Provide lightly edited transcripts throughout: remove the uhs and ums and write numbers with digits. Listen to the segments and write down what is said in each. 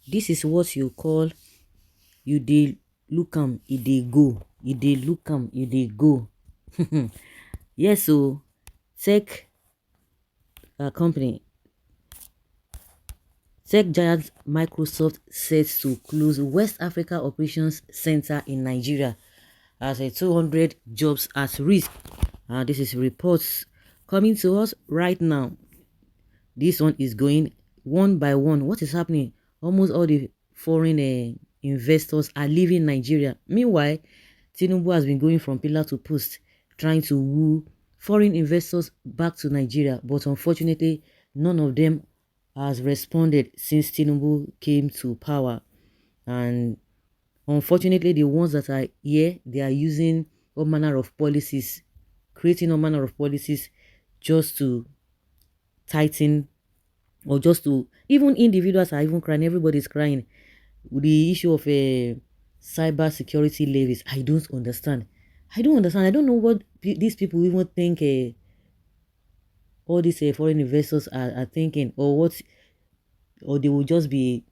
This is what you call you dey look am, e dey go. You dey look am, e dey go. Yes, so tech company, tech giant Microsoft sets to close West Africa Operations Center in Nigeria as a 200 jobs at risk. This is reports coming to us right now. This one is going one by one. What is happening? Almost all the foreign investors are leaving Nigeria. Meanwhile, Tinubu has been going from pillar to post, trying to woo foreign investors back to Nigeria. But unfortunately, none of them has responded since Tinubu came to power. And unfortunately, the ones that are here, they are using all manner of policies, creating all manner of policies just to tighten, or just to, even individuals are even crying, everybody's crying. The issue of cyber security levies, I don't understand. I don't understand. I don't know what these people even think all these foreign investors are thinking, or what, or they will just be,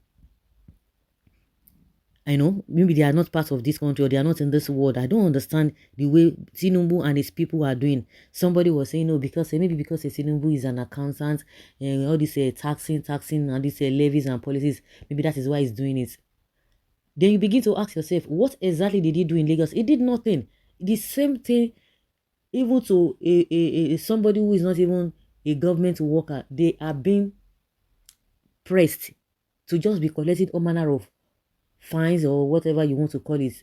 I know, maybe they are not part of this country, or they are not in this world. I don't understand the way Tinubu and his people are doing. Somebody was saying, no, because maybe because Tinubu is an accountant, and all this taxing, and these levies and policies, maybe that is why he's doing it. Then you begin to ask yourself, what exactly did he do in Lagos? He did nothing. The same thing, even to somebody who is not even a government worker, they are being pressed to just be collecting all manner of fines or whatever you want to call it.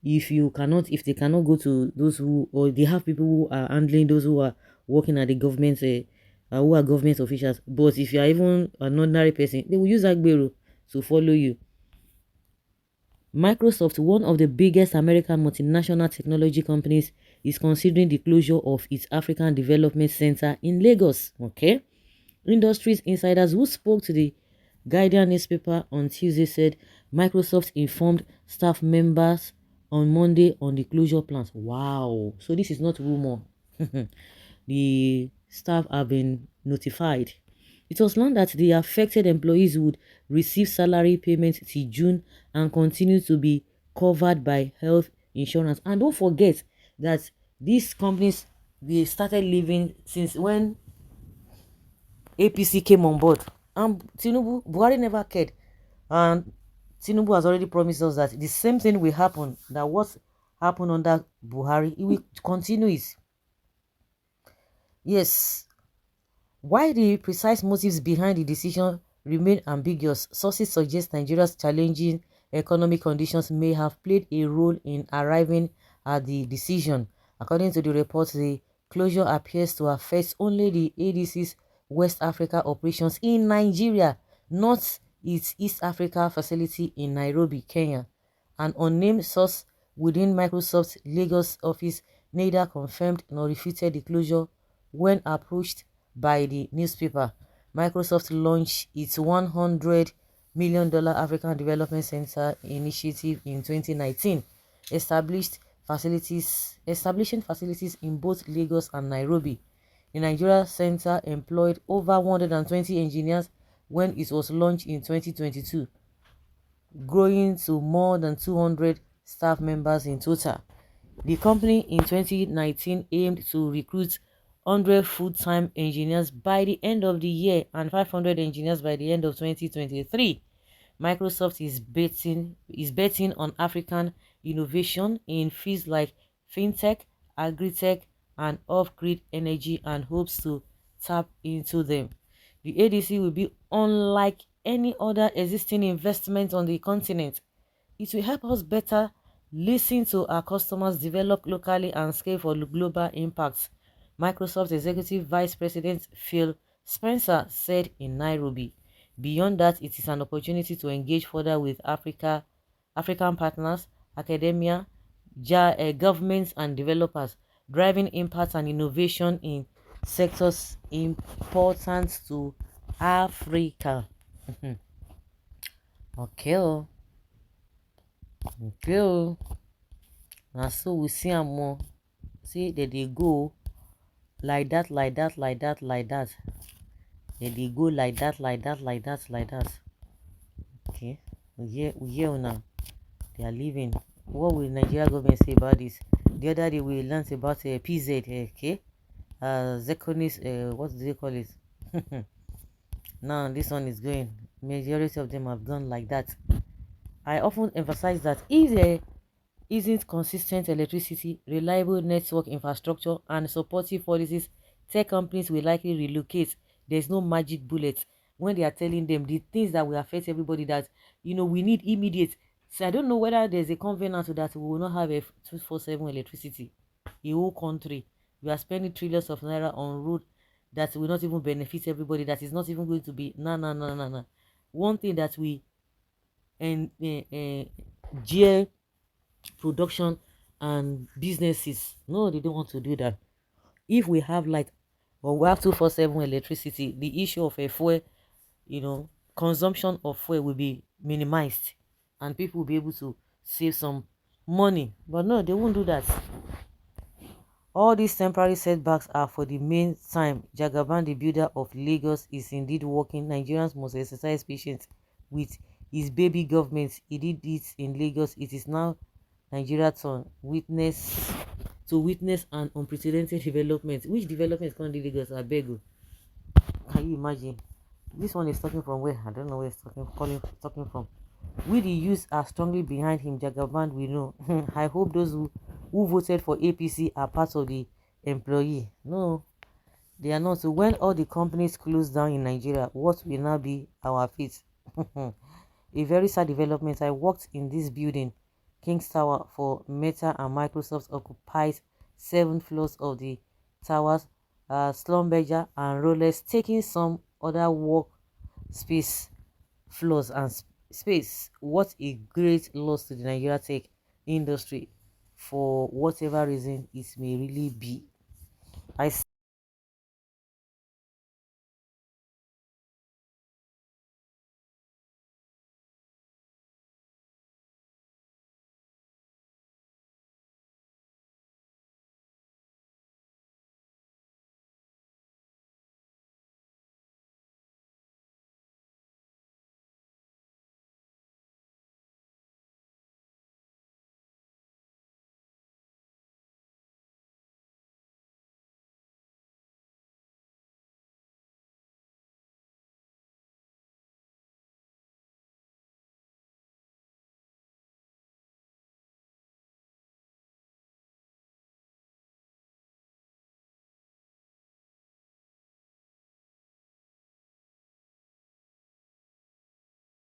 If they cannot go to those who, or they have people who are handling those who are working at the government, who are government officials. But if you are even an ordinary person, they will use Agbero to follow you. Microsoft, one of the biggest American multinational technology companies, is considering the closure of its African Development Center in Lagos. Okay, industries insiders who spoke to the Guardian newspaper on Tuesday said Microsoft informed staff members on Monday on the closure plans. Wow, so this is not rumor. The staff have been notified. It was learned that the affected employees would receive salary payments till June and continue to be covered by health insurance. And don't forget that these companies, they started living since when APC came on board. And Tinubu, Buhari never cared. And Tinubu has already promised us that the same thing will happen, that what happened under Buhari, it will continue it. Yes. Why the precise motives behind the decision remain ambiguous, sources suggest Nigeria's challenging economic conditions may have played a role in arriving at the decision. According to the report, the closure appears to affect only the ADC's West Africa operations in Nigeria, not its East Africa facility in Nairobi, Kenya. An unnamed source within Microsoft's Lagos office neither confirmed nor refuted the closure when approached by the newspaper. Microsoft launched its $100 million African Development Center initiative in 2019, establishing facilities in both Lagos and Nairobi. The Nigeria Center employed over 120 engineers when it was launched in 2022, growing to more than 200 staff members in total. The company in 2019 aimed to recruit 100 full-time engineers by the end of the year and 500 engineers by the end of 2023. Microsoft is betting on African innovation in fields like fintech, agri-tech, and off-grid energy, and hopes to tap into them. The ADC will be unlike any other existing investment on the continent. It will help us better listen to our customers, develop locally, and scale for global impacts, Microsoft Executive Vice President Phil Spencer said in Nairobi. Beyond that, it is an opportunity to engage further with African partners, academia, governments, and developers, driving impact and innovation in sectors important to Africa. Okay. Okay. And so we see am more. See that they go like that, like that, like that, like that. Then they go like that, like that, like that, like that. Okay, we hear now. They are leaving. What will Nigeria government say about this? The other day we learned about PZ. Okay, Zekonis. What do they call it? Now this one is going. Majority of them have gone like that. I often emphasize that if there isn't consistent electricity, reliable network infrastructure, and supportive policies, tech companies will likely relocate. There's no magic bullet when they are telling them the things that will affect everybody that we need immediate. So I don't know whether there's a covenant that we will not have a 24/7 electricity. The whole country. We are spending trillions of naira on road that will not even benefit everybody. That is not even going to be no. One thing that we and GL production and businesses, no, they don't want to do that. If we have light or we have 24/7 electricity, the issue of a fuel, consumption of fuel will be minimized and people will be able to save some money. But no, they won't do that. All these temporary setbacks are for the main time. Jagaban, the builder of Lagos, is indeed working. Nigerians must exercise patience with his baby government. He did it in Lagos. It is now Nigeria's turn. Witness an unprecedented development. Which development can do Lagos? I beg you. Can you imagine? This one is talking from where? I don't know where it's talking from. We the youth are strongly behind him. Jagaban, we know. I hope those who voted for APC are part of the employee. No, they are not. So when all the companies close down in Nigeria, what will now be our fate? A very sad development. I worked in this building, King's Tower, for Meta, and Microsoft occupies 7 floors of the towers. Slumberger and Rolex taking some other work space floors and space. What a great loss to the Nigeria tech industry, for whatever reason it may really be. I